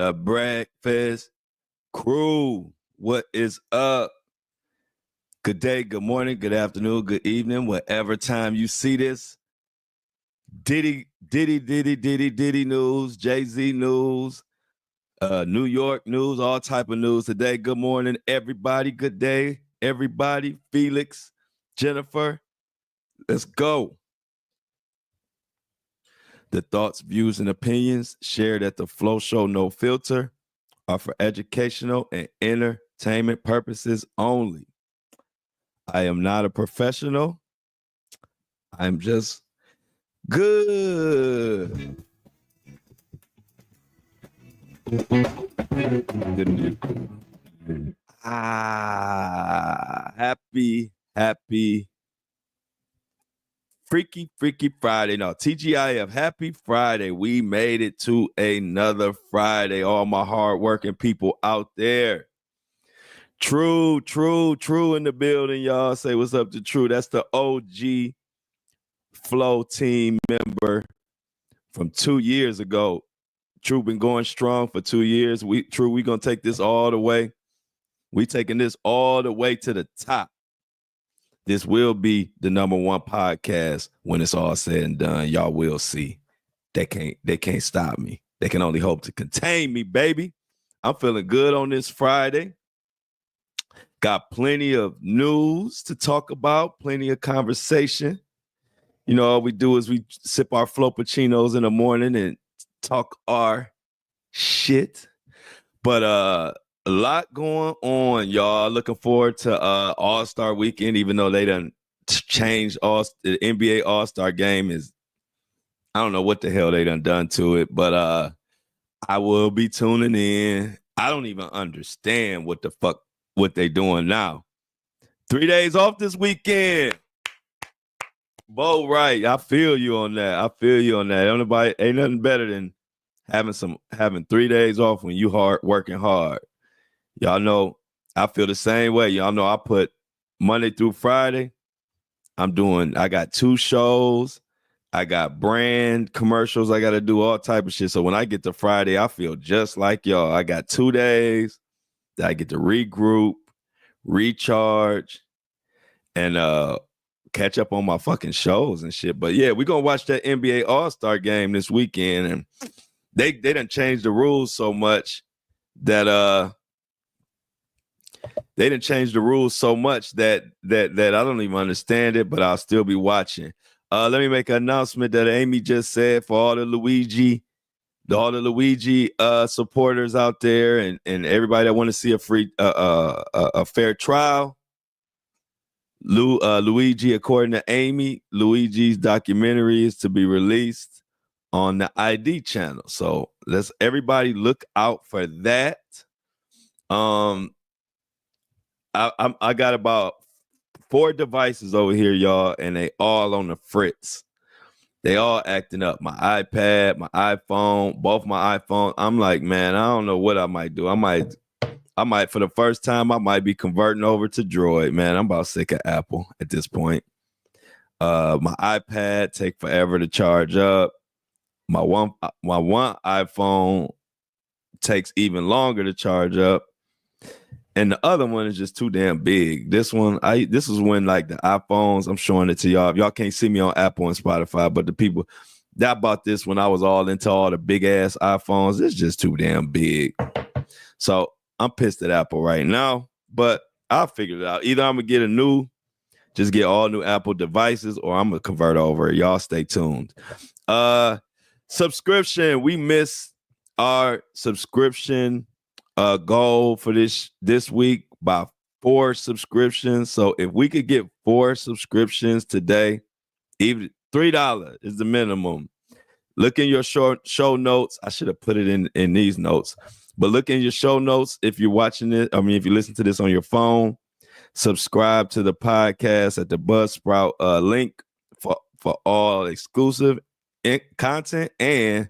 The Breakfast Crew. What is up? Good day, good morning, good afternoon, good evening, whatever time you see this. Diddy news, Jay-Z news, New York news, all type of news today. Good morning, everybody. Good day, everybody. Felix, Jennifer, let's go. The thoughts, views, and opinions shared at the Flow Show No Filter are for educational and entertainment purposes only. I am not a professional. I'm just good. Happy Freaky Friday. No, TGIF, happy Friday. We made it to another Friday. All my hardworking people out there. True in the building, y'all. Say what's up to True. That's the OG Flow team member from 2 years ago. True been going strong for 2 years. We gonna take this all the way. We taking this all the way to the top. This will be the #1 podcast when it's all said and done. Y'all will see. They can't stop me. They can only hope to contain me, baby. I'm feeling good on this Friday. Got plenty of news to talk about, plenty of conversation. You know, all we do is we sip our Floppuccinos in the morning and talk our shit. But a lot going on, y'all. Looking forward to All-Star Weekend, even though they done changed the NBA All-Star game is, I don't know what the hell they done to it, but I will be tuning in. I don't even understand what they doing now. 3 days off this weekend. Bo, right. I feel you on that. Ain't nothing better than having 3 days off when you working hard. Y'all know I feel the same way. Y'all know I put Monday through Friday. I got 2 shows. I got brand commercials. I got to do all type of shit. So when I get to Friday, I feel just like y'all. I got 2 days that I get to regroup, recharge, and catch up on my fucking shows and shit. But yeah, we're going to watch that NBA All-Star game this weekend. And they done changed the rules so much that I don't even understand it, but I'll still be watching. Let me make an announcement that Amy just said for all the Luigi supporters out there and everybody that want to see a free a fair trial. Luigi, according to Amy, Luigi's documentary is to be released on the ID channel. So let's everybody look out for that. I got about 4 devices over here, y'all, and they all on the fritz. They all acting up. My iPad, my iPhone, both my iPhones. I'm like, man, I don't know what I might do. I might, for the first time, I might be converting over to Droid, man. I'm about sick of Apple at this point. My iPad take forever to charge up. My one iPhone takes even longer to charge up. And the other one is just too damn big. This is when like the iPhones, I'm showing it to y'all. If y'all can't see me on Apple and Spotify, but the people that bought this when I was all into all the big ass iPhones, it's just too damn big. So I'm pissed at Apple right now, but I'll figure it out. Either I'm gonna get get all new Apple devices, or I'm gonna convert over. Y'all stay tuned. Subscription. We missed our subscription goal for this week by 4 subscriptions. So if we could get 4 subscriptions today, even $3 is the minimum. Look in your show notes. I should have put it in these notes, but look in your show notes if you're watching it. I mean, if you listen to this on your phone, subscribe to the podcast at the Buzzsprout link for all exclusive content and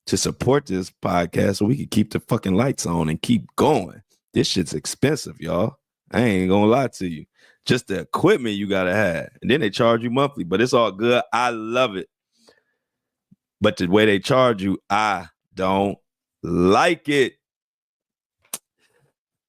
to support this podcast so we can keep the fucking lights on and keep going. This shit's expensive, y'all. I ain't gonna lie to you. Just the equipment you gotta have. And then they charge you monthly, but it's all good. I love it. But the way they charge you, I don't like it.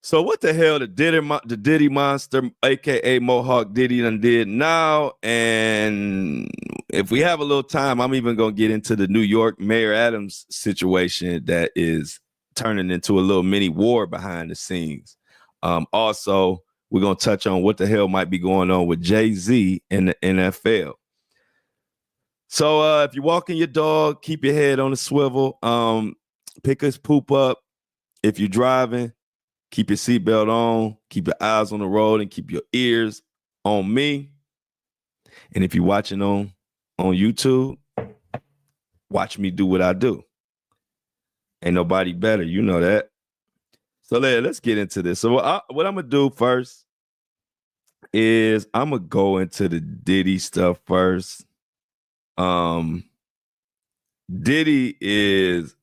So what the hell the Diddy monster, aka Mohawk Diddy, done did now? And if we have a little time, I'm even gonna get into the New York Mayor Adams situation that is turning into a little mini war behind the scenes. Also, we're gonna touch on what the hell might be going on with Jay-Z in the NFL. So if you're walking your dog, keep your head on the swivel. Pick his poop up. If you're driving, keep your seatbelt on, keep your eyes on the road, and keep your ears on me. And if you're watching on YouTube, watch me do what I do. Ain't nobody better, you know that. So let's get into this. So what I'm gonna do first is I'm gonna go into the Diddy stuff first. Diddy is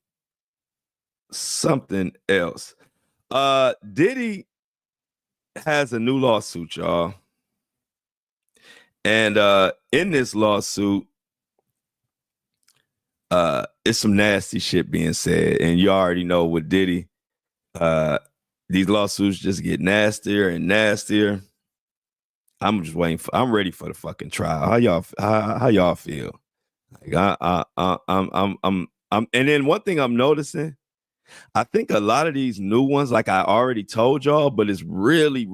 something else. Diddy has a new lawsuit, y'all. And in this lawsuit, it's some nasty shit being said. And you already know with Diddy, these lawsuits just get nastier and nastier. I'm just waiting I'm ready for the fucking trial. How y'all feel? Like I'm and then one thing I'm noticing, I think a lot of these new ones, like I already told y'all, but it's really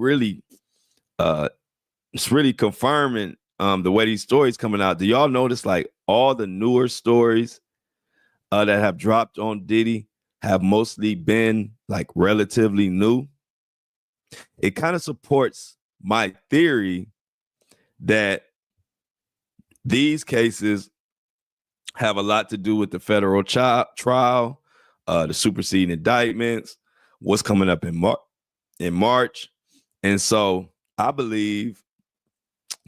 confirming the way these stories coming out. Do y'all notice like all the newer stories that have dropped on Diddy have mostly been like relatively new? It kind of supports my theory that these cases have a lot to do with the federal trial, the superseding indictments, what's coming up in March. And so I believe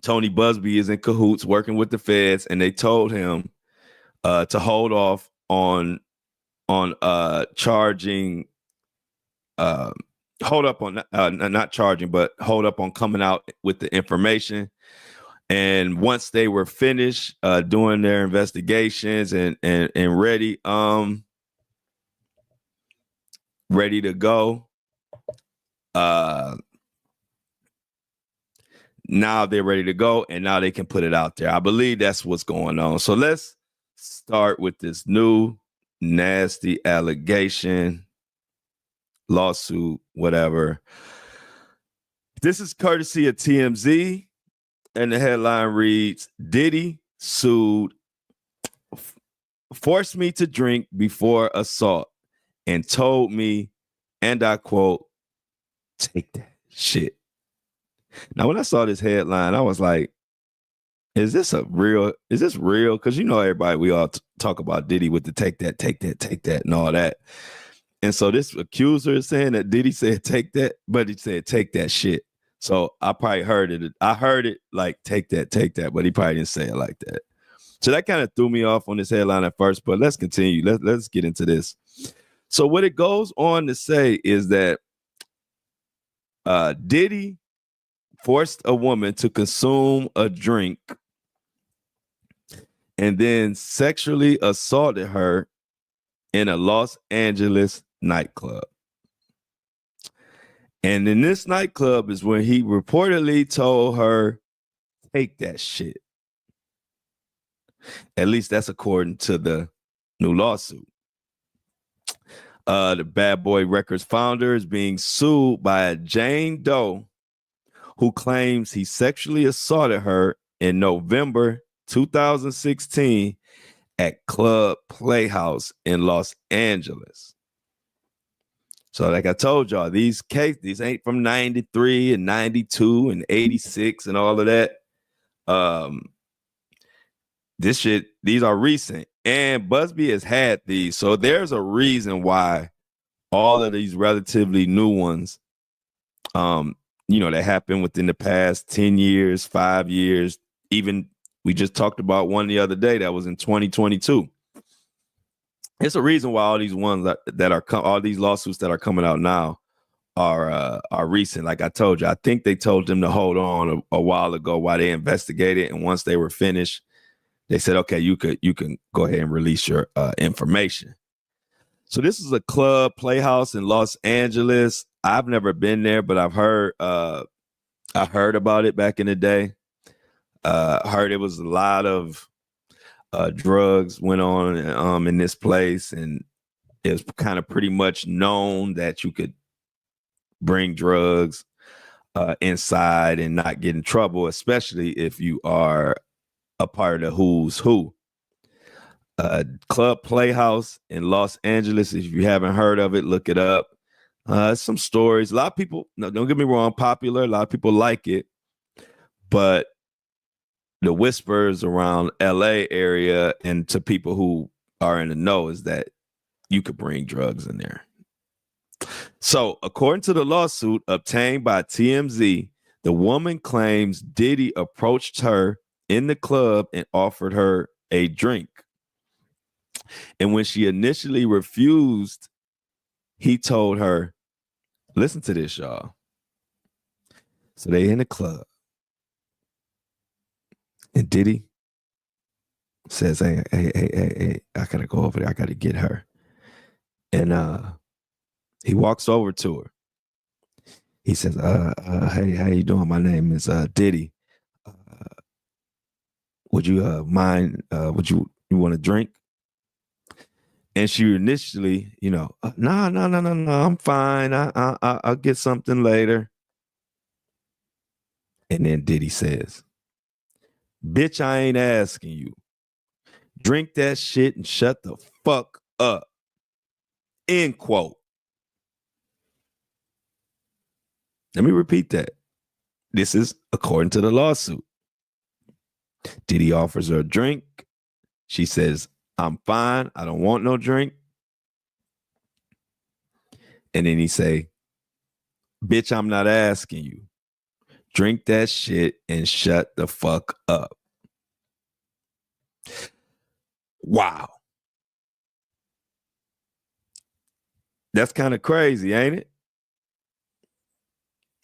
Tony Busby is in cahoots working with the feds, and they told him to hold off on charging, hold up on not charging, but hold up on coming out with the information. And once they were finished doing their investigations and ready to go, now they're ready to go, and now they can put it out there. I believe that's what's going on. So let's start with this new nasty allegation, lawsuit, whatever. This is courtesy of TMZ, and the headline reads, Diddy sued, forced me to drink before assault and told me, and I quote, take that shit. Now, when I saw this headline, I was like, is this real? Because you know everybody, we all talk about Diddy with the take that, and all that. And so this accuser is saying that Diddy said take that, but he said take that shit. So I probably heard it. I heard it like take that, but he probably didn't say it like that. So that kind of threw me off on this headline at first, but let's continue. Let's get into this. So what it goes on to say is that Diddy forced a woman to consume a drink and then sexually assaulted her in a Los Angeles nightclub. And in this nightclub is when he reportedly told her, take that shit. At least that's according to the new lawsuit. The Bad Boy Records founder is being sued by a Jane Doe who claims he sexually assaulted her in November 2016 at Club Playhouse in Los Angeles. So like I told y'all, these ain't from 93 and 92 and 86 and all of that. These are recent. And Busby has had these. So there's a reason why all of these relatively new ones, that happened within the past 10 years, 5 years. Even we just talked about one the other day that was in 2022. It's a reason why all these ones all these lawsuits that are coming out now are recent. Like I told you, I think they told them to hold on a while ago while they investigated, and once they were finished, they said, "Okay, you can go ahead and release your information." So this is a Club Playhouse in Los Angeles. I've never been there, but I heard about it back in the day. Heard it was a lot of drugs went on in this place, and it was kind of pretty much known that you could bring drugs inside and not get in trouble, especially if you are a part of the who's who. Club Playhouse in Los Angeles. If you haven't heard of it, look it up. Some stories. A lot of people, no, don't get me wrong, popular. A lot of people like it, but the whispers around LA area and to people who are in the know is that you could bring drugs in there. So, according to the lawsuit obtained by TMZ, the woman claims Diddy approached her in the club and offered her a drink. And when she initially refused, he told her, listen to this, y'all. So they in the club. And Diddy says, hey, I gotta go over there. I gotta get her. And he walks over to her. He says, hey, how you doing? My name is Diddy. Would you mind? Would you want a drink? And she initially, no, I'm fine. I'll get something later. And then Diddy says, bitch, I ain't asking you. Drink that shit and shut the fuck up. End quote. Let me repeat that. This is according to the lawsuit. Diddy offers her a drink. She says, I'm fine. I don't want no drink. And then he say, bitch, I'm not asking you. Drink that shit and shut the fuck up. Wow. That's kind of crazy, ain't it?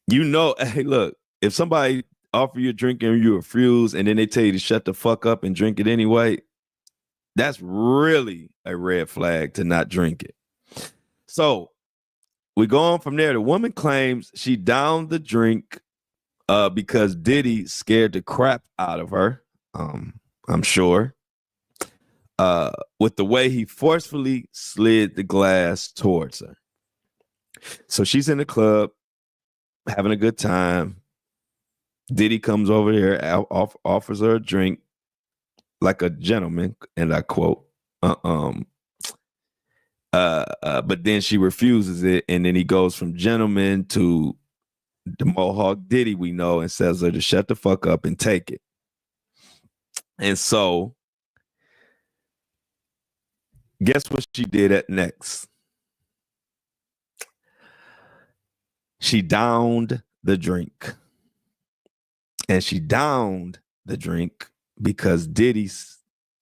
Hey, look, if somebody offer you a drink and you refuse and then they tell you to shut the fuck up and drink it anyway, that's really a red flag to not drink it. So we go on from there. The woman claims she downed the drink because Diddy scared the crap out of her. I'm sure. With the way he forcefully slid the glass towards her. So she's in the club having a good time. Diddy comes over here, offers her a drink like a gentleman, and I quote, but then she refuses it, and then he goes from gentleman to the Mohawk Diddy we know and says her to shut the fuck up and take it. And so, guess what she did at next? She downed the drink. And she downed the drink because Diddy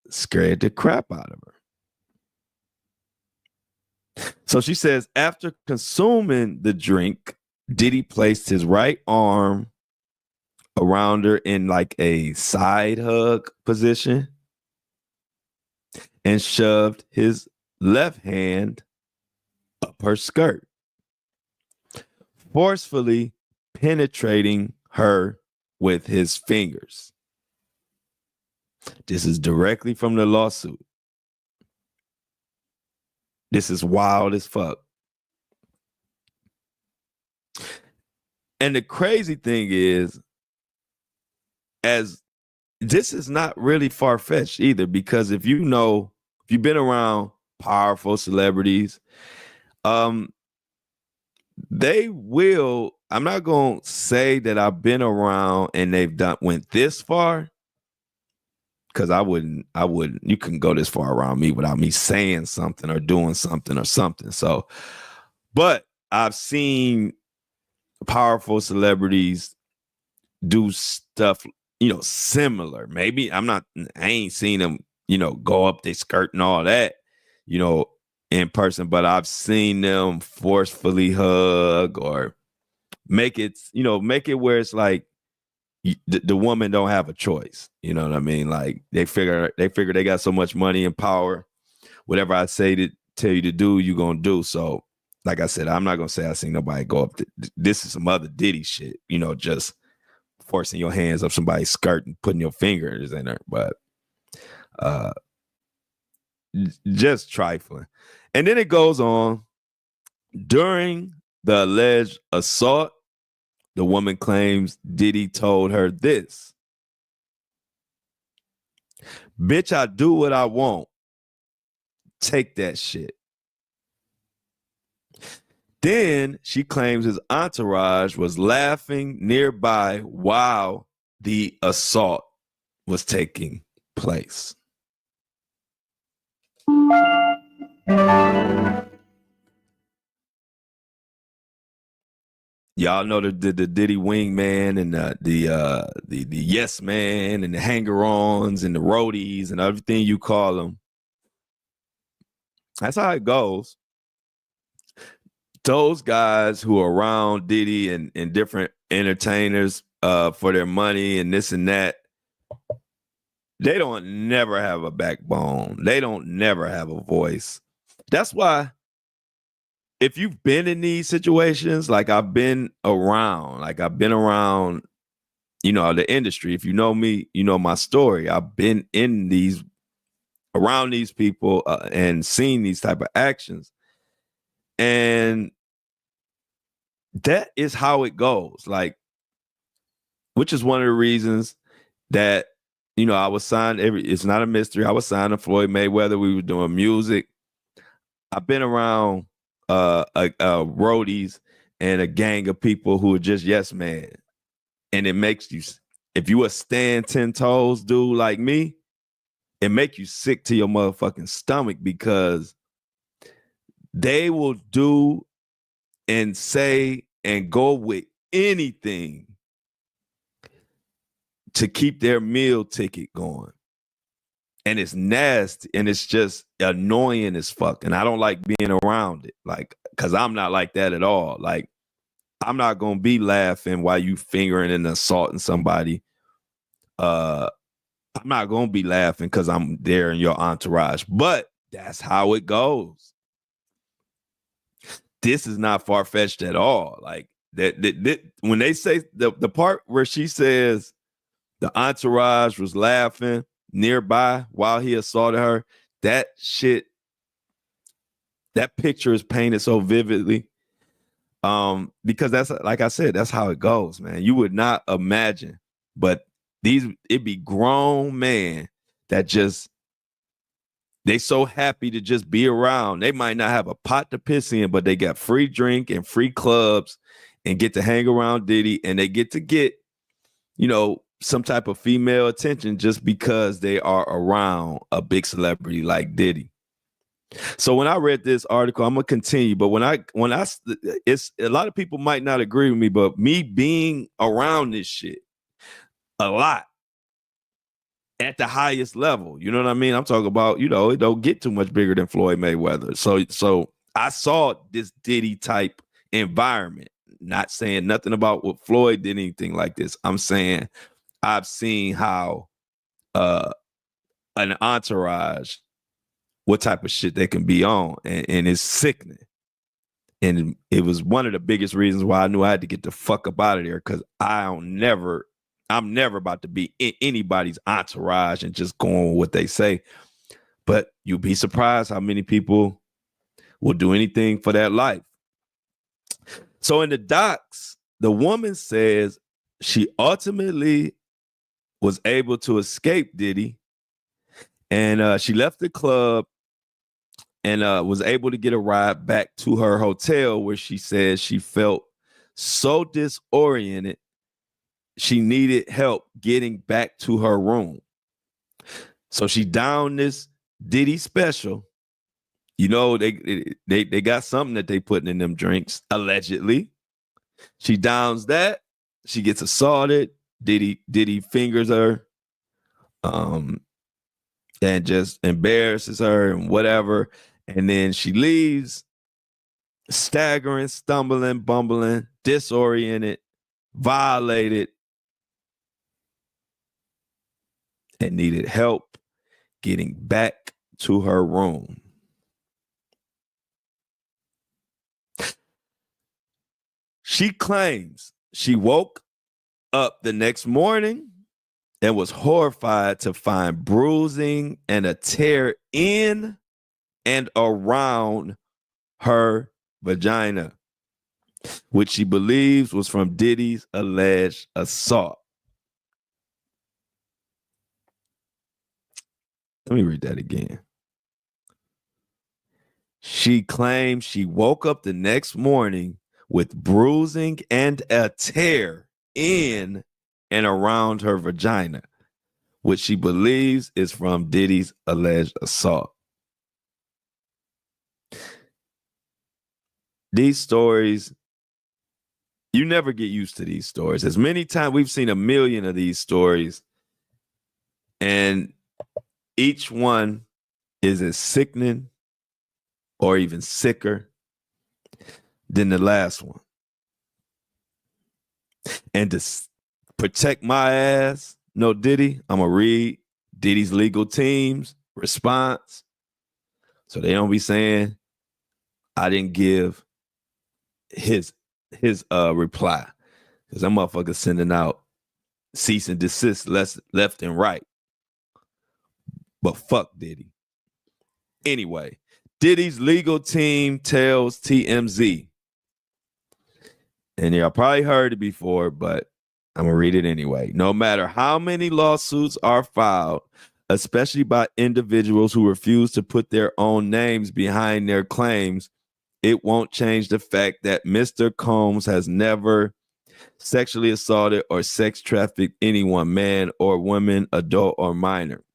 scared the crap out of her. So she says, after consuming the drink, Diddy placed his right arm around her in like a side hug position and shoved his left hand up her skirt, forcefully penetrating her with his fingers. This is directly from the lawsuit. This is wild as fuck. And the crazy thing is, as this is not really far-fetched either, because if you've been around powerful celebrities, they will, I'm not going to say that I've been around and they've went this far, because I wouldn't, you couldn't go this far around me without me saying something or doing something or something. So, but I've seen powerful celebrities do stuff, similar. Maybe I ain't seen them, go up their skirt and all that, in person, but I've seen them forcefully hug or make it where it's like the woman don't have a choice. You know what I mean? Like they figure they got so much money and power. Whatever I say to tell you to do, you're gonna do. So like I said, I'm not gonna say I seen nobody go up. This is some other Diddy shit, just forcing your hands up somebody's skirt and putting your fingers in there, but uh, just trifling. And then it goes on. During the alleged assault, the woman claims Diddy told her this: "Bitch, I do what I want. Take that shit." Then she claims his entourage was laughing nearby while the assault was taking place. Y'all know the Diddy wingman and the yes man and the hanger-ons and the roadies and everything you call them. That's how it goes. Those guys who are around Diddy and different entertainers for their money and this and that, they don't never have a backbone. They don't never have a voice. That's why if you've been in these situations, like I've been around the industry. If you know me, you know my story. I've been around these people and seen these type of actions. And that is how it goes. Like, which is one of the reasons that, I was signed it's not a mystery. I was signed to Floyd Mayweather. We were doing music. I've been around roadies and a gang of people who are just yes man. And it makes you, if you a stand 10 toes dude like me, it make you sick to your motherfucking stomach because they will do and say and go with anything to keep their meal ticket going. And it's nasty and it's just annoying as fuck. And I don't like being around it. Like, cause I'm not like that at all. Like, I'm not gonna be laughing while you fingering and assaulting somebody. I'm not gonna be laughing because I'm there in your entourage, but that's how it goes. This is not far-fetched at all. Like that when they say the part where she says the entourage was laughing nearby while he assaulted her, that shit, that picture is painted so vividly. Because that's, like I said, that's how it goes, man. You would not imagine, but it'd be grown men that just, they so happy to just be around. They might not have a pot to piss in, but they got free drink and free clubs and get to hang around Diddy, and they get some type of female attention just because they are around a big celebrity like Diddy. So when I read this article, I'm gonna continue. But it's a lot of people might not agree with me, but me being around this shit a lot at the highest level, you know what I mean? I'm talking about, it don't get too much bigger than Floyd Mayweather. So I saw this Diddy type environment. Not saying nothing about what Floyd did, anything like this. I'm saying I've seen how an entourage, what type of shit they can be on, and it's sickening. And it was one of the biggest reasons why I knew I had to get the fuck up out of there, because I'm never about to be in anybody's entourage and just going with what they say. But you'd be surprised how many people will do anything for that life. So in the docs, the woman says she ultimately was able to escape Diddy, and she left the club and was able to get a ride back to her hotel, where she says she felt so disoriented she needed help getting back to her room. So she downed this Diddy special. They got something that they putting in them drinks, allegedly. She downs that. She gets assaulted. Diddy fingers her, and just embarrasses her and whatever. And then she leaves, staggering, stumbling, bumbling, disoriented, violated, and needed help getting back to her room. She claims she woke up the next morning and was horrified to find bruising and a tear in and around her vagina, which she believes was from Diddy's alleged assault. Let me read that again. She claims she woke up the next morning with bruising and a tear in and around her vagina, which she believes is from Diddy's alleged assault. These stories, you never get used to these stories. As many times we've seen a million of these stories, and each one is as sickening or even sicker than the last one. And to protect my ass, no Diddy, I'm going to read Diddy's legal team's response so they don't be saying I didn't give his reply, because that motherfucker sending out cease and desist left and right. But fuck Diddy. Anyway, Diddy's legal team tells TMZ, and y'all probably heard it before, but I'm going to read it anyway. No matter how many lawsuits are filed, especially by individuals who refuse to put their own names behind their claims, it won't change the fact that Mr. Combs has never sexually assaulted or sex trafficked anyone, man or woman, adult or minor.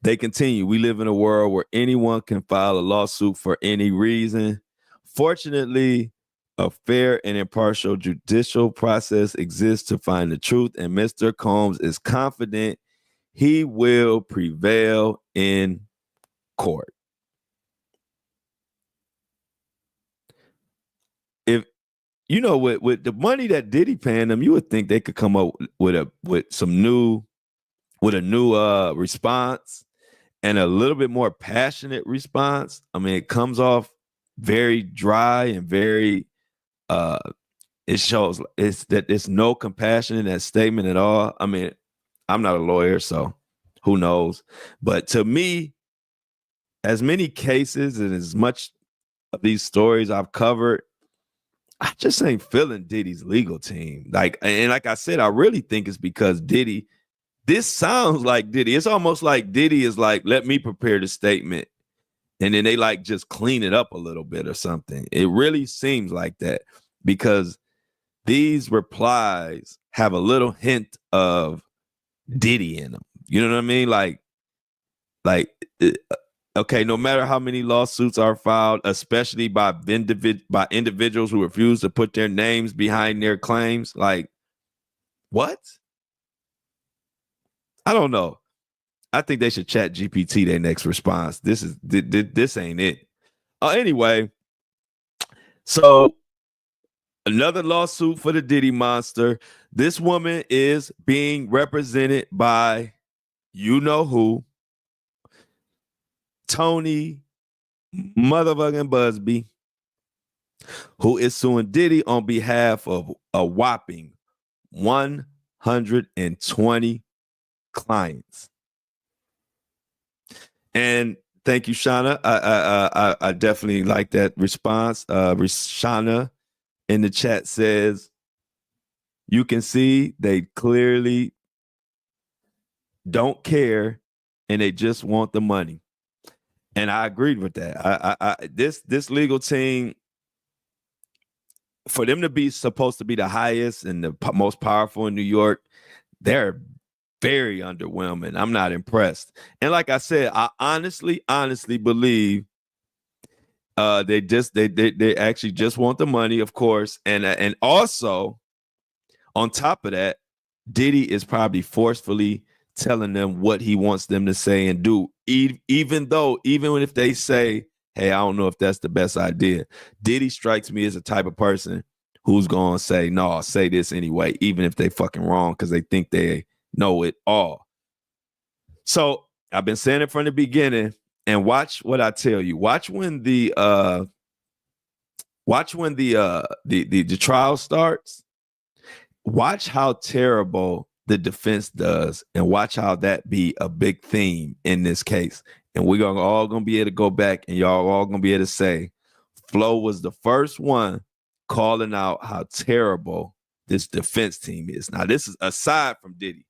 They continue, we live in a world where anyone can file a lawsuit for any reason. Fortunately, a fair and impartial judicial process exists to find the truth, and Mr. Combs is confident he will prevail in court. If you know, with the money that Diddy paying them, you would think they could come up with a new response and a little bit more passionate response. I mean, it comes off very dry and very it shows that there's no compassion in that statement at all. I mean, I'm not a lawyer, so who knows? But to me, as many cases and as much of these stories I've covered, I just ain't feeling Diddy's legal team. Like I said, I really think it's because Diddy, this sounds like Diddy. It's almost like Diddy is like, let me prepare the statement, and then they like just clean it up a little bit or something. It really seems like that, because these replies have a little hint of Diddy in them. You know what I mean? Okay, no matter how many lawsuits are filed, especially by individuals who refuse to put their names behind their claims, like, what? I don't know. I think they should chat GPT their next response. This ain't it. Anyway, so another lawsuit for the Diddy monster. This woman is being represented by you know who, Tony motherfucking Busby, who is suing Diddy on behalf of a whopping 120 clients. And thank you, Shauna. I definitely like that response. Shauna in the chat says, you can see they clearly don't care and they just want the money. And I agreed with that. This legal team, for them to be supposed to be the highest and the most powerful in New York, they're very underwhelming. I'm not impressed. And like I said, I honestly believe they actually just want the money, of course, and also on top of that, Diddy is probably forcefully telling them what he wants them to say and do, even if they say, hey, I don't know if that's the best idea. Diddy strikes me as a type of person who's going to say, no, I'll say this anyway, even if they fucking wrong, because they think they know it all. So I've been saying it from the beginning, and watch what I tell you. Watch when the Watch when the trial starts. Watch how terrible the defense does, and watch how that be a big theme in this case. And we're all gonna be able to go back, and y'all all gonna be able to say, Flo was the first one calling out how terrible this defense team is. Now, this is aside from Diddy.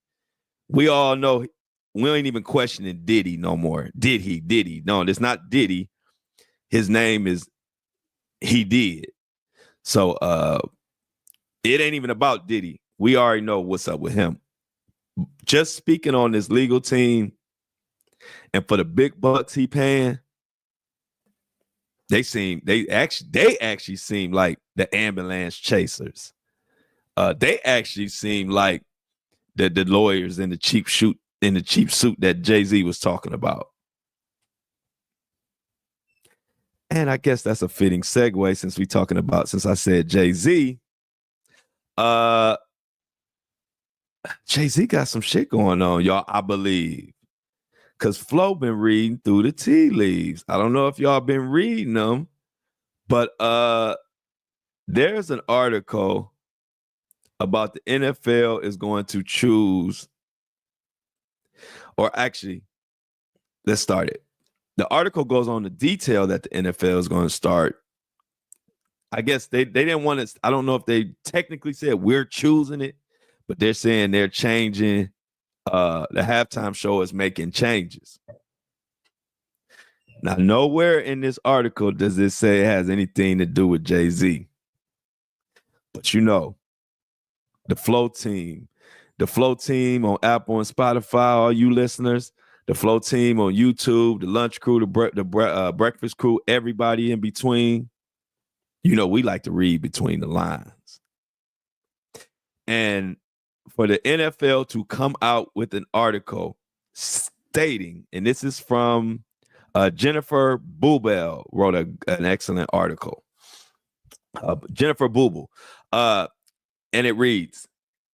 We all know we ain't even questioning Diddy no more. Did he? Did he? No, it's not Diddy. His name is He Did. So it ain't even about Diddy. We already know what's up with him. Just speaking on this legal team and for the big bucks he paying, they actually seem like the ambulance chasers. They actually seem like the lawyers in the cheap suit that Jay-Z was talking about. And I guess that's a fitting segue since I said Jay-Z. Jay-Z got some shit going on, y'all, I believe. Because Flo been reading through the tea leaves. I don't know if y'all been reading them, but there's an article about the NFL is going to choose, or actually, let's start it. The article goes on to detail that the NFL is going to start. I guess they didn't want to, I don't know if they technically said we're choosing it, but they're saying they're changing. The halftime show is making changes. Now, nowhere in this article does it say it has anything to do with Jay-Z. But you know, the Flow team on Apple and Spotify, all you listeners, the Flow team on YouTube, the lunch crew, the breakfast crew, everybody in between. You know, we like to read between the lines. And for the NFL to come out with an article stating, and this is from Jennifer Bubel, wrote an excellent article. Jennifer Bubel. And it reads,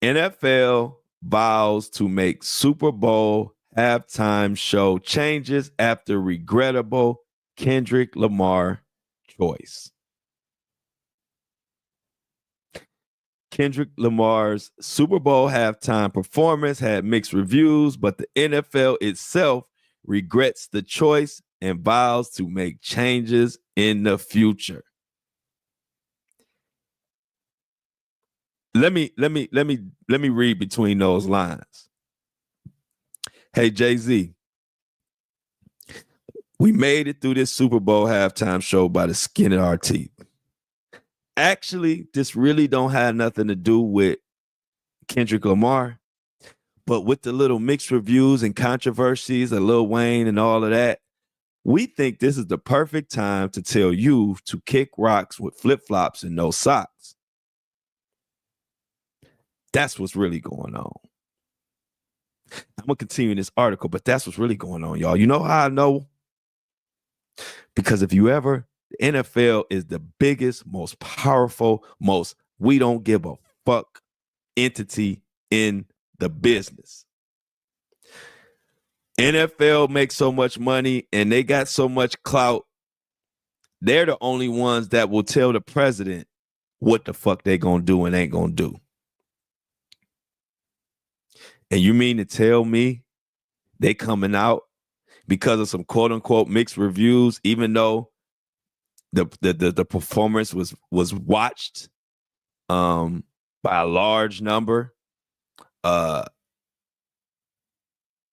NFL vows to make Super Bowl halftime show changes after regrettable Kendrick Lamar choice. Kendrick Lamar's Super Bowl halftime performance had mixed reviews, but the NFL itself regrets the choice and vows to make changes in the future. Let me read between those lines. Hey, Jay-Z, we made it through this Super Bowl halftime show by the skin of our teeth. Actually, this really don't have nothing to do with Kendrick Lamar, but with the little mixed reviews and controversies of Lil Wayne and all of that, we think this is the perfect time to tell you to kick rocks with flip-flops and no socks. That's what's really going on. I'm going to continue this article, but that's what's really going on, y'all. You know how I know? Because if you ever, the NFL is the biggest, most powerful, most we don't give a fuck entity in the business. NFL makes so much money and they got so much clout. They're the only ones that will tell the president what the fuck they gonna do and ain't gonna do. And you mean to tell me they coming out because of some quote unquote mixed reviews, even though the performance was watched by a large number?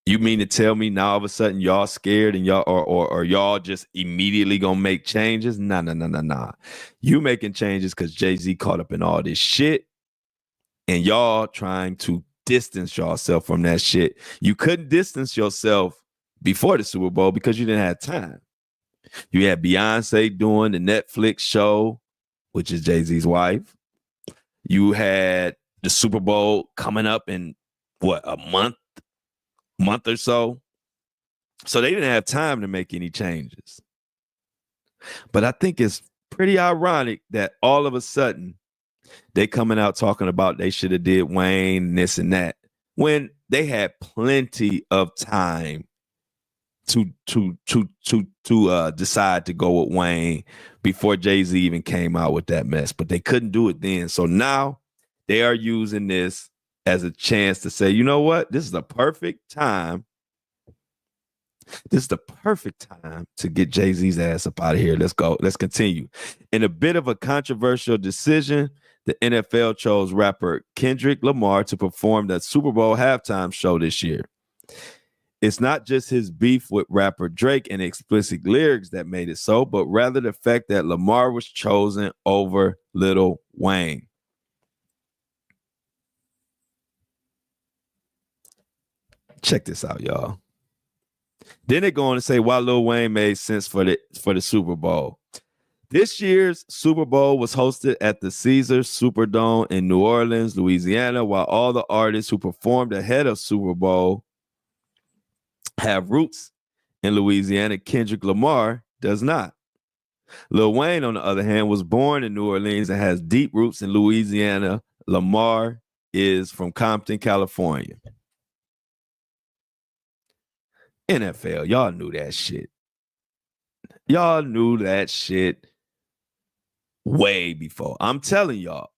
You mean to tell me now all of a sudden y'all scared and y'all or y'all just immediately gonna make changes? Nah. You making changes because Jay-Z caught up in all this shit and y'all trying to distance yourself from that shit. You couldn't distance yourself before the Super Bowl because you didn't have time. You had Beyonce doing the Netflix show, which is Jay-Z's wife. You had the Super Bowl coming up in a month or so. So they didn't have time to make any changes. But I think it's pretty ironic that all of a sudden they coming out talking about they should have did Wayne, this and that, when they had plenty of time to decide to go with Wayne before Jay-Z even came out with that mess, but they couldn't do it then. So now they are using this as a chance to say, you know what? This is the perfect time. This is the perfect time to get Jay-Z's ass up out of here. Let's go. Let's continue. In a bit of a controversial decision, the NFL chose rapper Kendrick Lamar to perform the Super Bowl halftime show this year. It's not just his beef with rapper Drake and explicit lyrics that made it so, but rather the fact that Lamar was chosen over Lil Wayne. Check this out, y'all. Then they go on to say why Lil Wayne made sense for the Super Bowl. This year's Super Bowl was hosted at the Caesars Superdome in New Orleans, Louisiana, while all the artists who performed ahead of Super Bowl have roots in Louisiana. Kendrick Lamar does not. Lil Wayne, on the other hand, was born in New Orleans and has deep roots in Louisiana. Lamar is from Compton, California. NFL, y'all knew that shit. Y'all knew that shit way before. I'm telling y'all,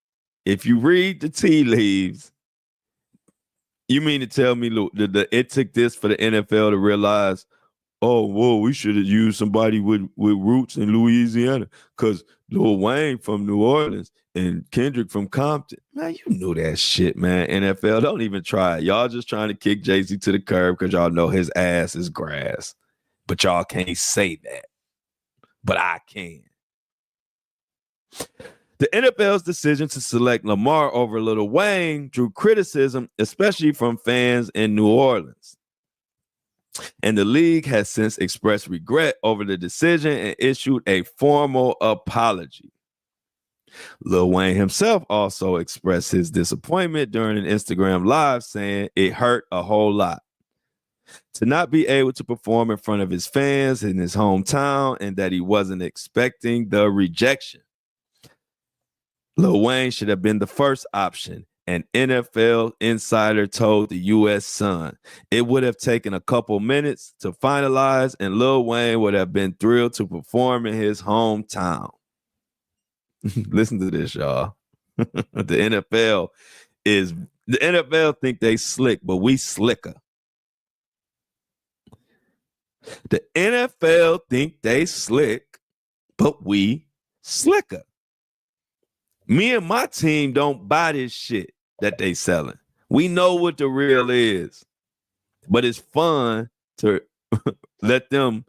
if you read the tea leaves, you mean to tell me it took this for the NFL to realize, oh, whoa, we should have used somebody with roots in Louisiana because Lil Wayne from New Orleans and Kendrick from Compton. Man, you knew that shit, man. NFL, don't even try it. Y'all just trying to kick Jay-Z to the curb because y'all know his ass is grass. But y'all can't say that. But I can. The NFL's decision to select Lamar over Lil Wayne drew criticism, especially from fans in New Orleans. And the league has since expressed regret over the decision and issued a formal apology. Lil Wayne himself also expressed his disappointment during an Instagram Live, saying it hurt a whole lot to not be able to perform in front of his fans in his hometown and that he wasn't expecting the rejection. Lil Wayne should have been the first option, an NFL insider told the U.S. Sun. It would have taken a couple minutes to finalize, and Lil Wayne would have been thrilled to perform in his hometown. Listen to this, y'all. The NFL think they slick, but we slicker. The NFL think they slick, but we slicker. Me and my team don't buy this shit that they selling. We know what the real is, but it's fun to let them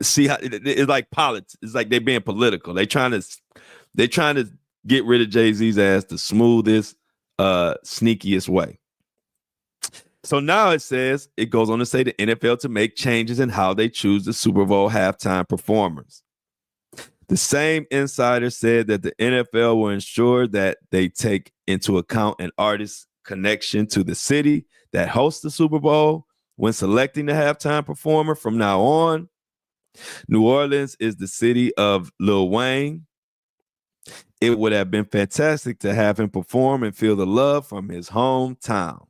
see how it's like politics. It's like they being political. They trying to get rid of Jay-Z's ass the smoothest, sneakiest way. So now it goes on to say the NFL to make changes in how they choose the Super Bowl halftime performers. The same insider said that the NFL will ensure that they take into account an artist's connection to the city that hosts the Super Bowl when selecting the halftime performer from now on. New Orleans is the city of Lil Wayne. It would have been fantastic to have him perform and feel the love from his hometown.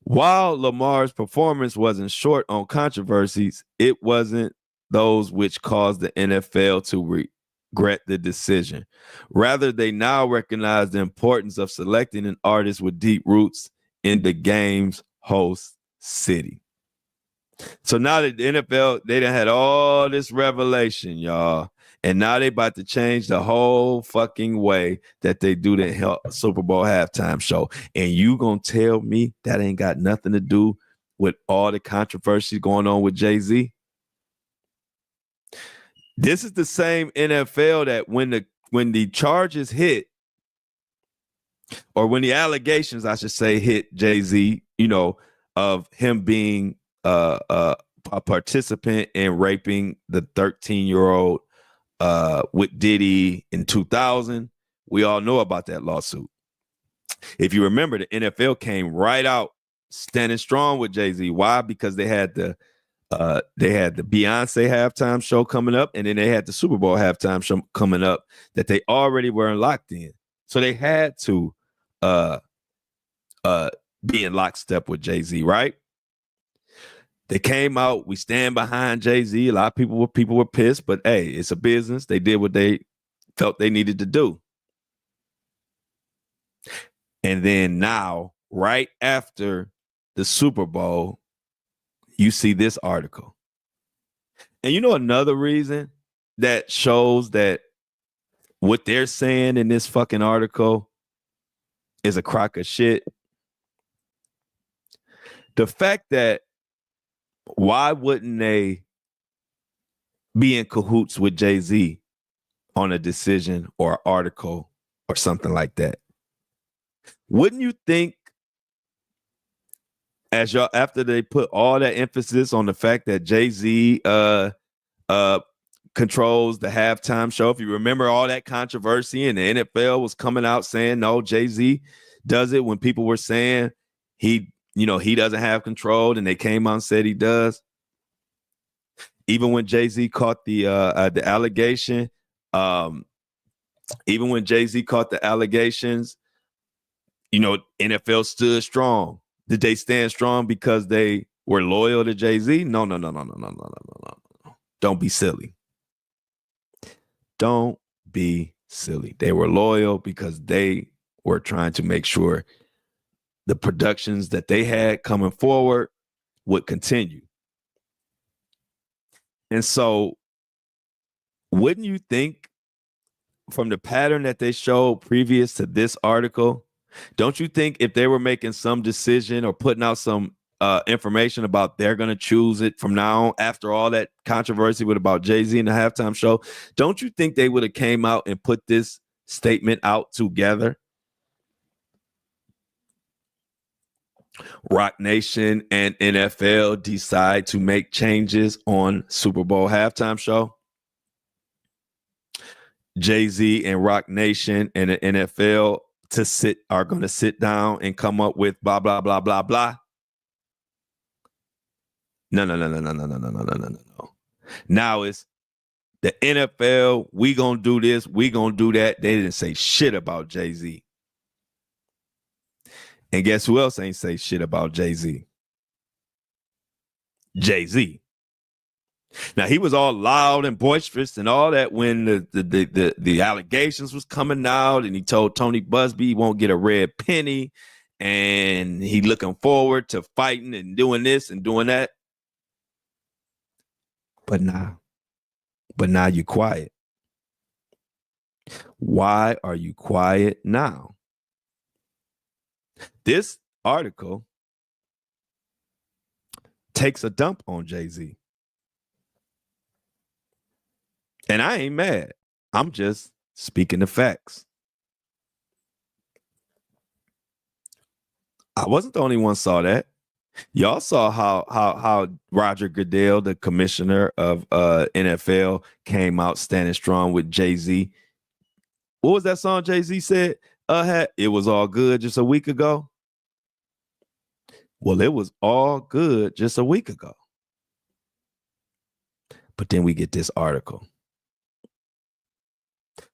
While Lamar's performance wasn't short on controversies, it wasn't those which caused the NFL to regret the decision. Rather, they now recognize the importance of selecting an artist with deep roots in the game's host city. So now that the NFL, they done had all this revelation, y'all. And now they about to change the whole fucking way that they do the Super Bowl halftime show. And you gonna tell me that ain't got nothing to do with all the controversy going on with Jay-Z? This is the same NFL that when the charges hit, or when the allegations, I should say, hit Jay-Z, of him being a participant in raping the 13-year-old with Diddy in 2000. We all know about that lawsuit. If you remember, the NFL came right out standing strong with Jay-Z. Why? Because they had the Beyonce halftime show coming up, and then they had the Super Bowl halftime show coming up that they already were locked in. So they had to be in lockstep with Jay-Z, right? They came out. We stand behind Jay-Z. A lot of people were pissed, but hey, it's a business. They did what they felt they needed to do. And then now, right after the Super Bowl, you see this article. And you know another reason that shows that what they're saying in this fucking article is a crock of shit? The fact that why wouldn't they be in cahoots with Jay-Z on a decision or article or something like that? Wouldn't you think, as y'all, after they put all that emphasis on the fact that Jay-Z controls the halftime show, if you remember all that controversy and the NFL was coming out saying no, Jay-Z does it, when people were saying he doesn't have control, and they came out and said he does. Even when Jay-Z caught the allegation, even when Jay-Z caught the allegations, NFL stood strong. Did they stand strong because they were loyal to Jay-Z? No. Don't be silly. Don't be silly. They were loyal because they were trying to make sure the productions that they had coming forward would continue. And so, wouldn't you think, from the pattern that they showed previous to this article, don't you think if they were making some decision or putting out some information about they're going to choose it from now on, after all that controversy with about Jay-Z and the halftime show, don't you think they would have came out and put this statement out together? Rock Nation and NFL decide to make changes on Super Bowl halftime show. Jay-Z and Rock Nation and the NFL are going to sit down and come up with blah, blah, blah, blah, blah. No. Now it's the NFL. We going to do this. We going to do that. They didn't say shit about Jay-Z. And guess who else ain't say shit about Jay-Z? Jay-Z. Now, he was all loud and boisterous and all that when the allegations was coming out, and he told Tony Busby he won't get a red penny, and he looking forward to fighting and doing this and doing that. But now you're quiet. Why are you quiet now? This article takes a dump on Jay-Z. And I ain't mad. I'm just speaking the facts. I wasn't the only one saw that. Y'all saw how Roger Goodell, the commissioner of NFL, came out standing strong with Jay-Z. What was that song Jay-Z said? It was all good just a week ago. Well, it was all good just a week ago. But then we get this article.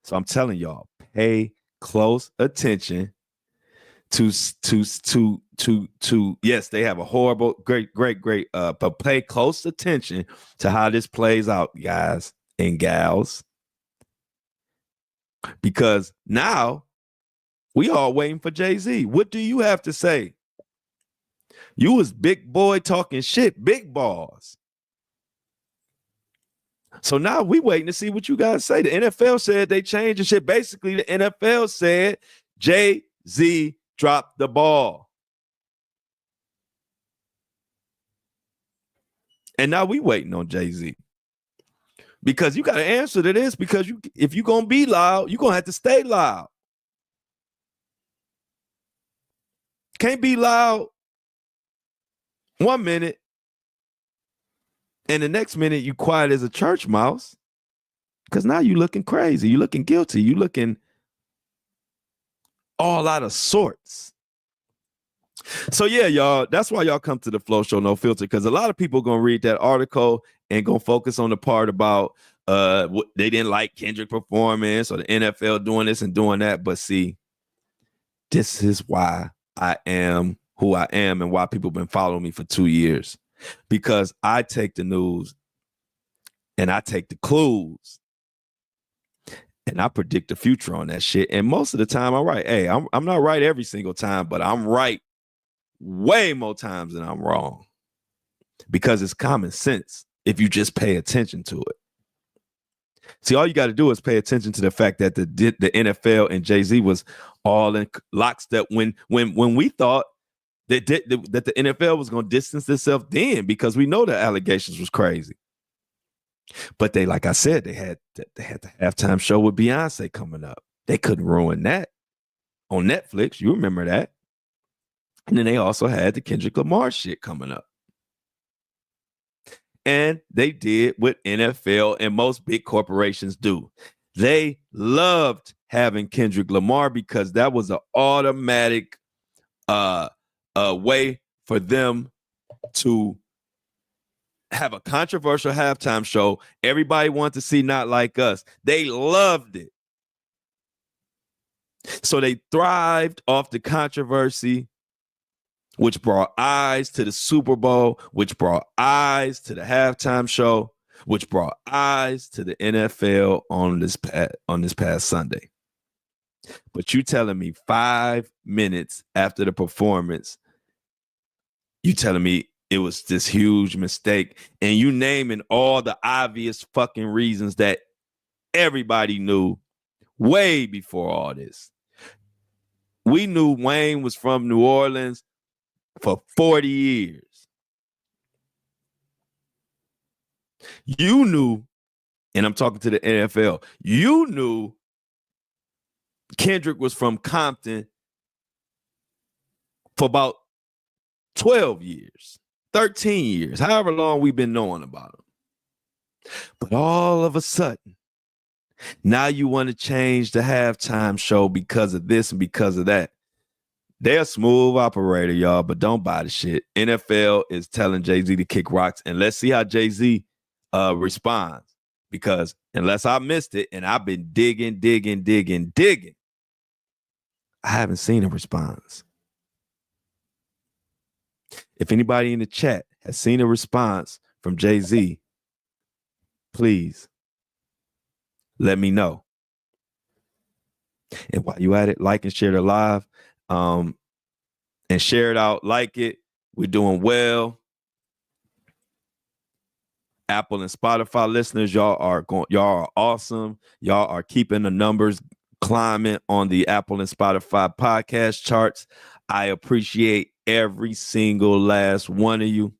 So I'm telling y'all, pay close attention to yes, they have a horrible, great, but pay close attention to how this plays out, guys and gals. Because now we all waiting for Jay-Z. What do you have to say? You was big boy talking shit, big balls. So now we waiting to see what you guys say. The NFL said they changed the shit. Basically, the NFL said Jay-Z dropped the ball. And now we waiting on Jay-Z. Because you got to answer to this, because if you're going to be loud, you're going to have to stay loud. Can't be loud 1 minute, and the next minute you quiet as a church mouse, because now you looking crazy. You looking guilty. You looking all out of sorts. So yeah, y'all, that's why y'all come to the Flow Show No Filter, because a lot of people going to read that article and going to focus on the part about what they didn't like Kendrick performance or the NFL doing this and doing that. But see, this is why I am who I am and why people have been following me for 2 years. because I take the news and I take the clues and I predict the future on that shit. And most of the time I'm right. Hey, I'm not right every single time, but I'm right way more times than I'm wrong because it's common sense if you just pay attention to it. See, all you got to do is pay attention to the fact that the NFL and Jay-Z was all in lockstep when we thought that the NFL was going to distance itself then because we know the allegations was crazy. But they, like I said, they had the halftime show with Beyonce coming up. They couldn't ruin that on Netflix. You remember that. And then they also had the Kendrick Lamar shit coming up. And they did what NFL and most big corporations do. They loved having Kendrick Lamar because that was an automatic way for them to have a controversial halftime show. Everybody wanted to see Not Like Us. They loved it. So they thrived off the controversy, which brought eyes to the Super Bowl, which brought eyes to the halftime show, which brought eyes to the NFL on this past Sunday. But you telling me 5 minutes after the performance, you telling me it was this huge mistake, and you naming all the obvious fucking reasons that everybody knew way before all this. We knew Wayne was from New Orleans for 40 years. You knew, and I'm talking to the NFL, you knew Kendrick was from Compton for about 12 years, 13 years, however long we've been knowing about him. But all of a sudden, now you want to change the halftime show because of this and because of that. They're a smooth operator, y'all, but don't buy the shit. NFL is telling Jay-Z to kick rocks, and let's see how Jay-Z responds. Because unless I missed it, and I've been digging, I haven't seen a response. If anybody in the chat has seen a response from Jay-Z, please let me know. And while you at it, like and share the live. And share it out, like it. We're doing well. Apple and Spotify listeners, y'all are awesome. Y'all are keeping the numbers climbing on the Apple and Spotify podcast charts. I appreciate every single last one of you.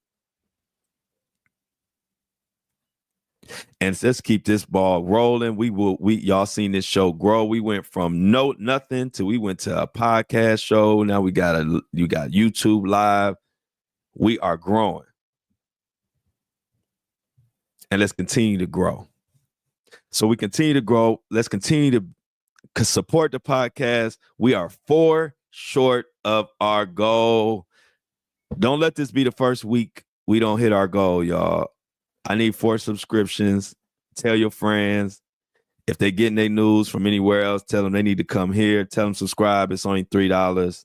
And let's keep this ball rolling. Y'all seen this show grow. We went from nothing to we went to a podcast show. Now you got YouTube live. We are growing. And let's continue to grow. So we continue to grow. Let's continue to support the podcast. We are 4 short of our goal. Don't let this be the first week we don't hit our goal, y'all. I need 4 subscriptions. Tell your friends. If they're getting their news from anywhere else, tell them they need to come here. Tell them subscribe. It's only $3.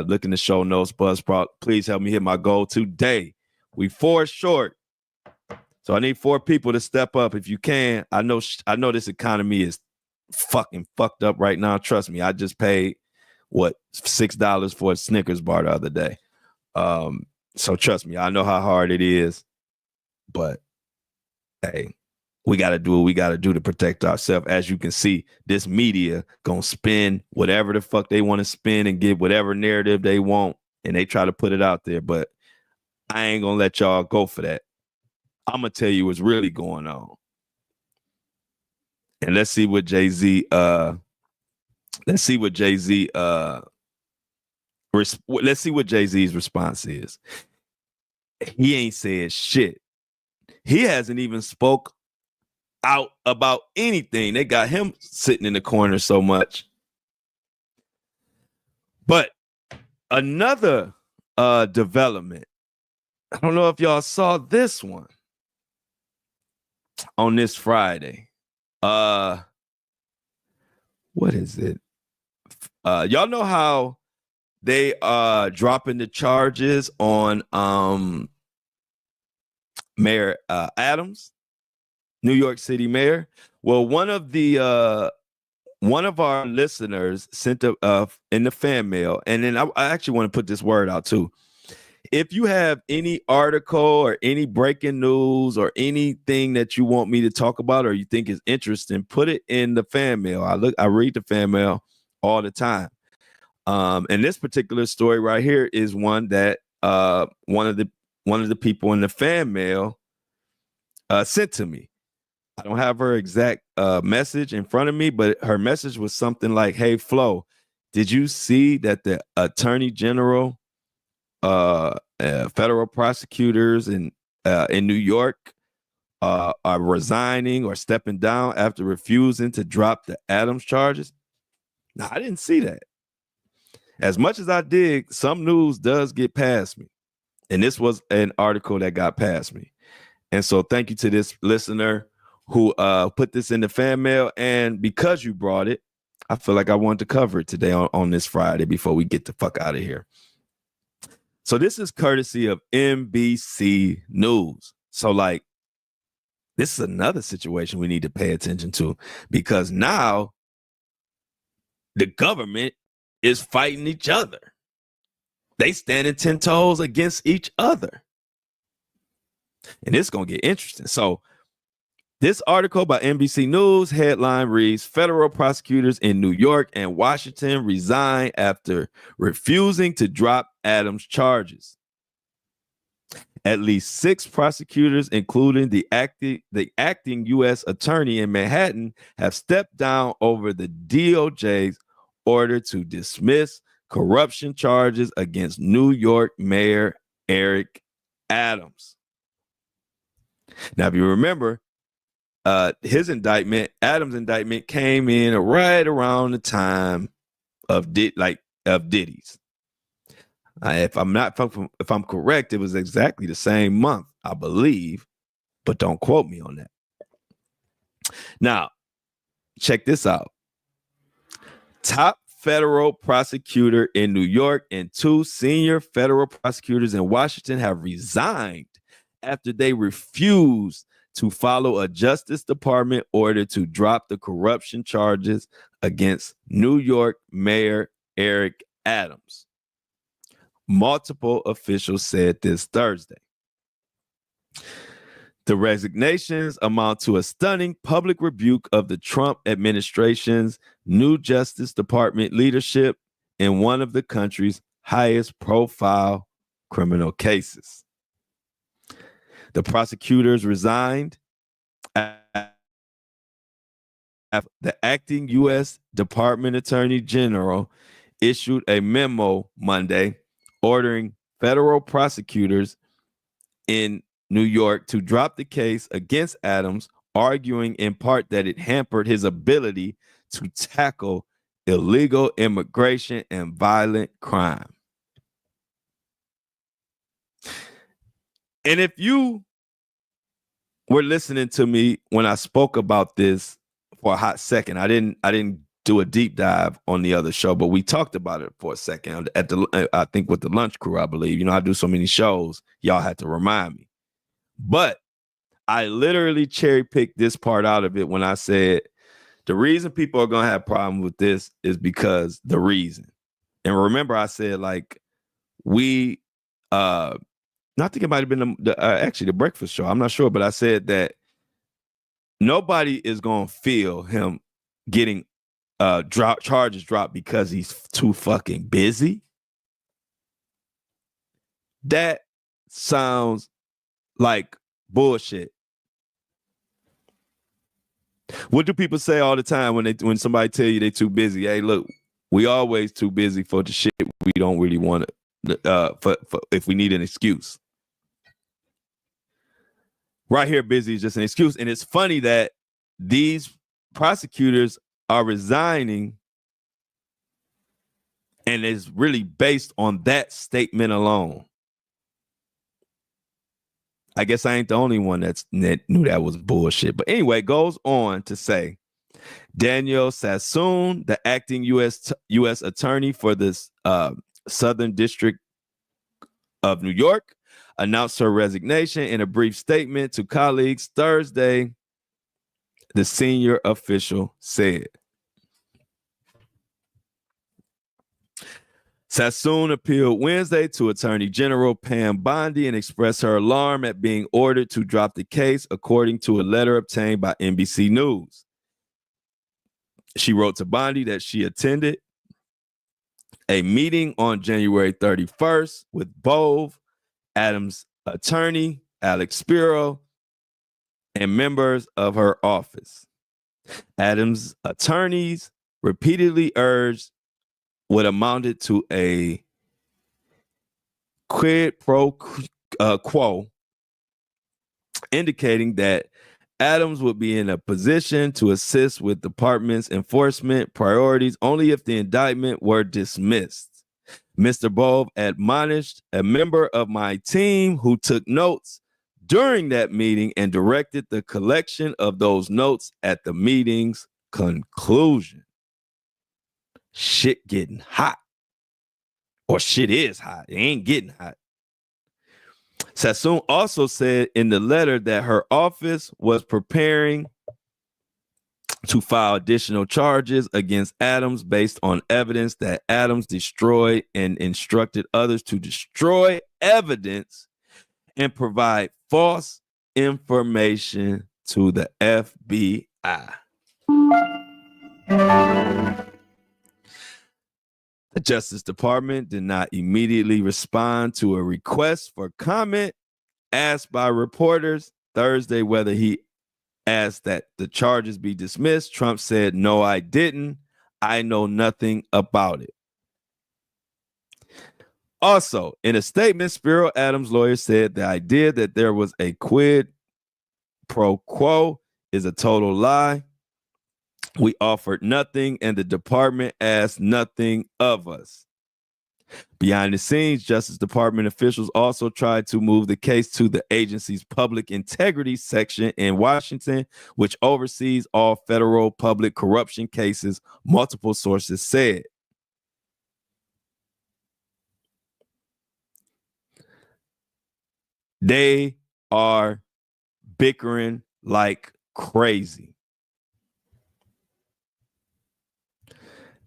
Look in the show notes, Buzzsprout. Please help me hit my goal today. We 4 short. So I need 4 people to step up if you can. I know this economy is fucking fucked up right now. Trust me. I just paid, $6 for a Snickers bar the other day. So trust me, I know how hard it is. But hey, we got to do what we got to do to protect ourselves. As you can see, this media gonna spin whatever the fuck they want to spin and give whatever narrative they want, and they try to put it out there. But I ain't gonna let y'all go for that. I'm gonna tell you what's really going on, and let's see what Jay-Z. Let's see what Jay-Z. Let's see what Jay-Z's response is. He ain't said shit. He hasn't even spoke out about anything. They got him sitting in the corner so much. But another development. I don't know if y'all saw this one on this Friday. What is it? Y'all know how they dropping the charges on Mayor Adams, New York City mayor. Well, one of our listeners sent in the fan mail, and then I actually want to put this word out too. If you have any article or any breaking news or anything that you want me to talk about or you think is interesting, put it in the fan mail. I read the fan mail all the time. And this particular story right here is one that one of the people in the fan mail sent to me. I don't have her exact message in front of me, but her message was something like, "Hey, Flo, did you see that the Attorney General, federal prosecutors in New York are resigning or stepping down after refusing to drop the Adams charges?" Now, I didn't see that. As much as I dig, some news does get past me. And this was an article that got past me. And so thank you to this listener who put this in the fan mail. And because you brought it, I feel like I wanted to cover it today on this Friday before we get the fuck out of here. So this is courtesy of NBC News. So like, this is another situation we need to pay attention to, because now the government is fighting each other. They standing 10 toes against each other. And it's going to get interesting. So this article by NBC News headline reads, "Federal prosecutors in New York and Washington resign after refusing to drop Adams charges." At least 6 prosecutors, including the acting U.S. attorney in Manhattan, have stepped down over the DOJ's order to dismiss corruption charges against New York Mayor Eric Adams. Now, if you remember, Adams' indictment came in right around the time of Diddy's. If I'm correct, it was exactly the same month, I believe, but don't quote me on that. Now, check this out. Top federal prosecutor in New York and 2 senior federal prosecutors in Washington have resigned after they refused to follow a Justice Department order to drop the corruption charges against New York Mayor Eric Adams. Multiple officials said this Thursday. The resignations amount to a stunning public rebuke of the Trump administration's new Justice Department leadership in one of the country's highest profile criminal cases. The prosecutors resigned after the acting U.S. Department Attorney General issued a memo Monday ordering federal prosecutors in New York to drop the case against Adams, arguing in part that it hampered his ability to tackle illegal immigration and violent crime. And if you were listening to me when I spoke about this for a hot second, I didn't do a deep dive on the other show, but we talked about it for a second I think with the lunch crew, I believe. You know, I do so many shows, y'all had to remind me. But I literally cherry picked this part out of it when I said the reason people are going to have problems with this is because the reason. And remember, I said, like, not think it might have been actually the breakfast show. I'm not sure, but I said that nobody is going to feel him getting charges dropped because he's too fucking busy. That sounds like bullshit. What do people say all the time when somebody tell you they too busy? Hey, look, we always too busy for the shit we don't really want to, for if we need an excuse. Right here, busy is just an excuse. And it's funny that these prosecutors are resigning, and it's really based on that statement alone. I guess I ain't the only one that knew that was bullshit. But anyway, it goes on to say, Daniel Sassoon, the acting U.S. attorney for this Southern District of New York, announced her resignation in a brief statement to colleagues Thursday, the senior official said. Sassoon appealed Wednesday to Attorney General Pam Bondi and expressed her alarm at being ordered to drop the case, according to a letter obtained by NBC News. She wrote to Bondi that she attended a meeting on January 31st with Bove, Adams' attorney, Alex Spiro, and members of her office. Adams' attorneys repeatedly urged what amounted to a quid pro quo, indicating that Adams would be in a position to assist with department's enforcement priorities only if the indictment were dismissed. Mr. Bove admonished a member of my team who took notes during that meeting and directed the collection of those notes at the meeting's conclusion. Shit getting hot. Or shit is hot. It ain't getting hot. Sassoon also said in the letter that her office was preparing to file additional charges against Adams based on evidence that Adams destroyed and instructed others to destroy evidence and provide false information to the FBI. The Justice Department did not immediately respond to a request for comment asked by reporters Thursday whether he asked that the charges be dismissed. Trump said, "No, I didn't. I know nothing about it." Also, in a statement, Spiro Adams' lawyer said the idea that there was a quid pro quo is a total lie. We offered nothing, and the department asked nothing of us. Behind the scenes, Justice Department officials also tried to move the case to the agency's public integrity section in Washington, which oversees all federal public corruption cases, multiple sources said. They are bickering like crazy.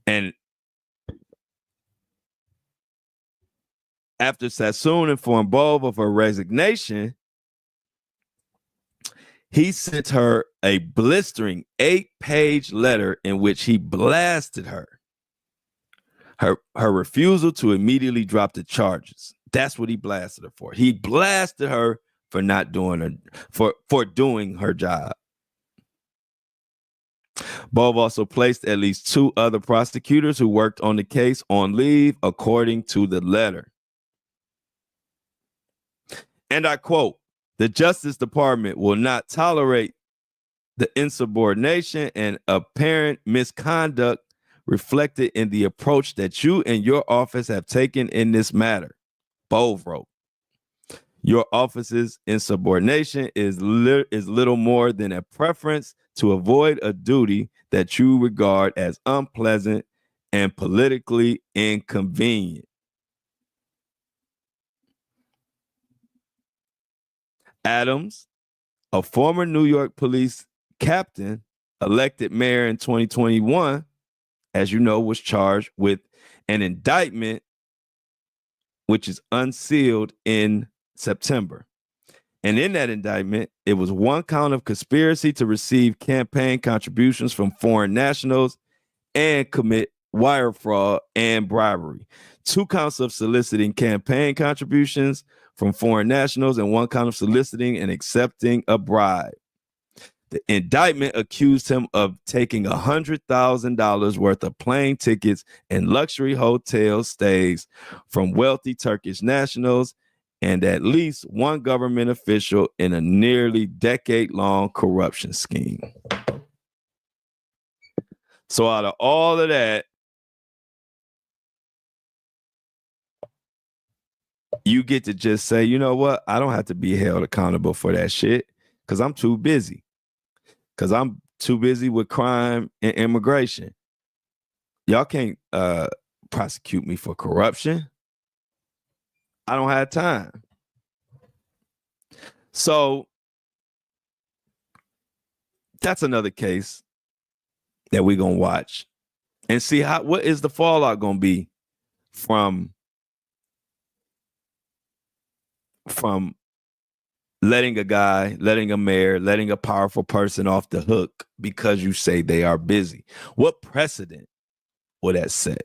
And after Sassoon informed Bove of her resignation, he sent her a blistering 8-page letter in which he blasted her refusal to immediately drop the charges. That's what he blasted her for. He blasted her for not doing her for doing her job. Bove also placed at least 2 other prosecutors who worked on the case on leave, according to the letter. And I quote, "The Justice Department will not tolerate the insubordination and apparent misconduct reflected in the approach that you and your office have taken in this matter," Bove wrote. "Your office's insubordination is little more than a preference to avoid a duty that you regard as unpleasant and politically inconvenient." Adams, a former New York police captain, elected mayor in 2021, as you know, was charged with an indictment which is unsealed in September. And in that indictment, it was 1 count of conspiracy to receive campaign contributions from foreign nationals and commit wire fraud and bribery, 2 counts of soliciting campaign contributions from foreign nationals, and 1 count of soliciting and accepting a bribe. The indictment accused him of taking $100,000 worth of plane tickets and luxury hotel stays from wealthy Turkish nationals and at least 1 government official in a nearly decade-long corruption scheme. So out of all of that, you get to just say, you know what? I don't have to be held accountable for that shit because I'm too busy. Because I'm too busy with crime and immigration. Y'all can't prosecute me for corruption. I don't have time. So that's another case that we're gonna watch and see what is the fallout gonna be from letting a mayor, letting a powerful person off the hook because you say they are busy. What precedent will that set?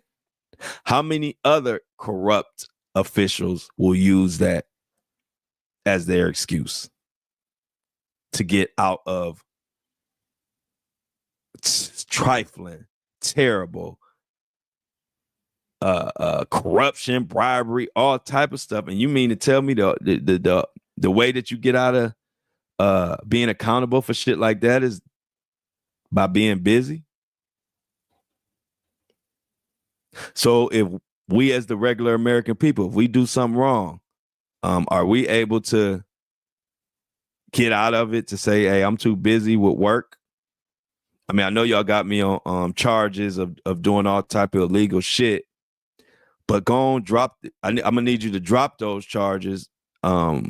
How many other corrupt officials will use that as their excuse to get out of trifling, terrible, corruption, bribery, all type of stuff? And you mean to tell me the way that you get out of being accountable for shit like that is by being busy? So if we as the regular American people, if we do something wrong, are we able to get out of it to say, hey, I'm too busy with work? I mean, I know y'all got me on charges of doing all type of illegal shit, but go on, I'm gonna need you to drop those charges, throw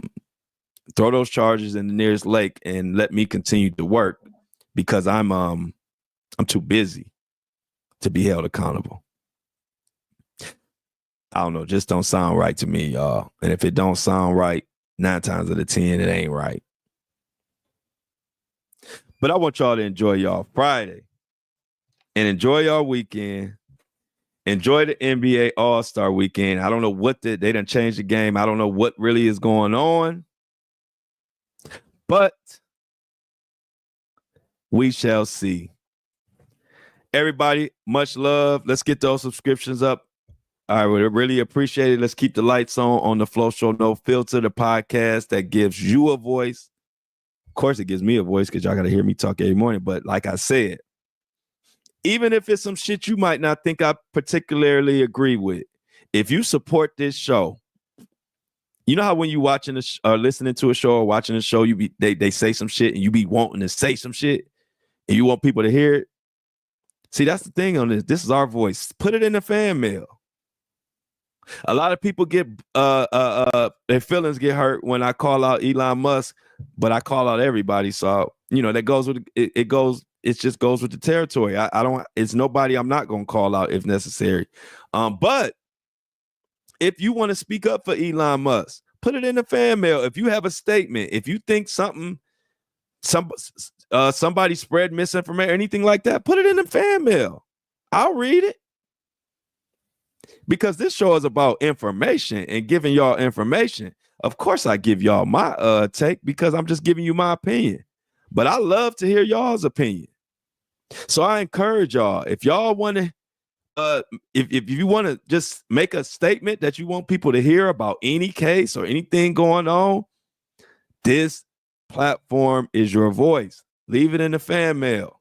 those charges in the nearest lake and let me continue to work because I'm too busy to be held accountable. I don't know, just don't sound right to me, y'all. And if it don't sound right, 9 times out of 10, it ain't right. But I want y'all to enjoy y'all Friday and enjoy y'all weekend. Enjoy the NBA All-Star weekend. I don't know what they done changed the game. I don't know what really is going on. But we shall see. Everybody, much love. Let's get those subscriptions up. I would really appreciate it. Let's keep the lights on the Flow Show No Filter, the podcast that gives you a voice. Of course, it gives me a voice because y'all got to hear me talk every morning. But like I said, even if it's some shit you might not think I particularly agree with, if you support this show, you know how when you watching or listening to a show or watching a show, they say some shit and you be wanting to say some shit and you want people to hear it. See, that's the thing on this. This is our voice. Put it in the fan mail. A lot of people get their feelings get hurt when I call out Elon Musk, but I call out everybody. So that goes with it goes. It just goes with the territory. I don't. It's nobody I'm not gonna call out if necessary. But if you want to speak up for Elon Musk, put it in the fan mail. If you have a statement, if you think somebody spread misinformation or anything like that, put it in the fan mail. I'll read it. Because this show is about information and giving y'all information. Of course, I give y'all my take because I'm just giving you my opinion. But I love to hear y'all's opinion. So I encourage y'all, if y'all want to, if you want to just make a statement that you want people to hear about any case or anything going on, this platform is your voice. Leave it in the fan mail.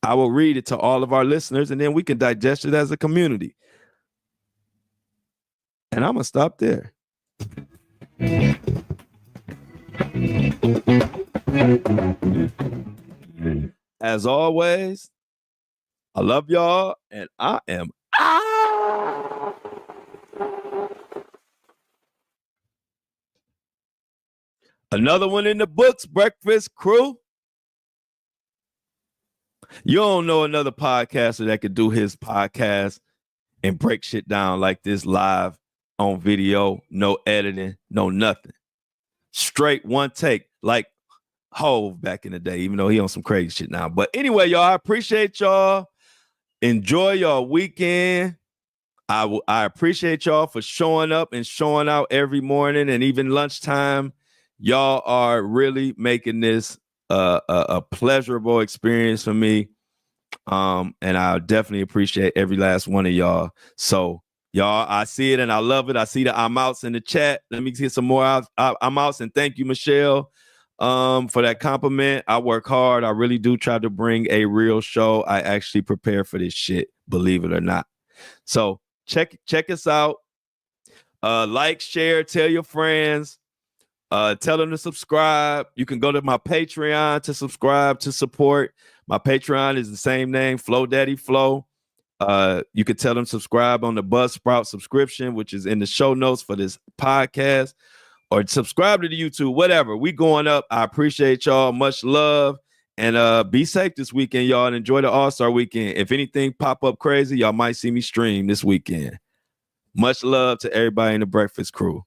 I will read it to all of our listeners and then we can digest it as a community. And I'm going to stop there. As always, I love y'all and I am out. Another one in the books, Breakfast Crew. You don't know another podcaster that could do his podcast and break shit down like this live on video, no editing, no nothing. Straight one take, like Hove back in the day, even though he on some crazy shit now. But anyway, y'all, I appreciate y'all. Enjoy y'all weekend. I appreciate y'all for showing up and showing out every morning and even lunchtime. Y'all are really making this a pleasurable experience for me. And I definitely appreciate every last one of y'all. So y'all, I see it and I love it. I see the I'm outs in the chat. Let me get some more I'm outs, and thank you, Michelle, for that compliment. I work hard. I really do try to bring a real show. I actually prepare for this shit, believe it or not. So check us out. Like, share, tell your friends. Tell them to subscribe. You can go to my Patreon to subscribe, to support. My Patreon is the same name, Flow Daddy Flow. You could tell them subscribe on the Buzzsprout subscription, which is in the show notes for this podcast. or subscribe to the YouTube, whatever. We going up. I appreciate y'all. Much love. And be safe this weekend, y'all, and enjoy the All-Star weekend. If anything pop up crazy, y'all might see me stream this weekend. Much love to everybody in the Breakfast Crew.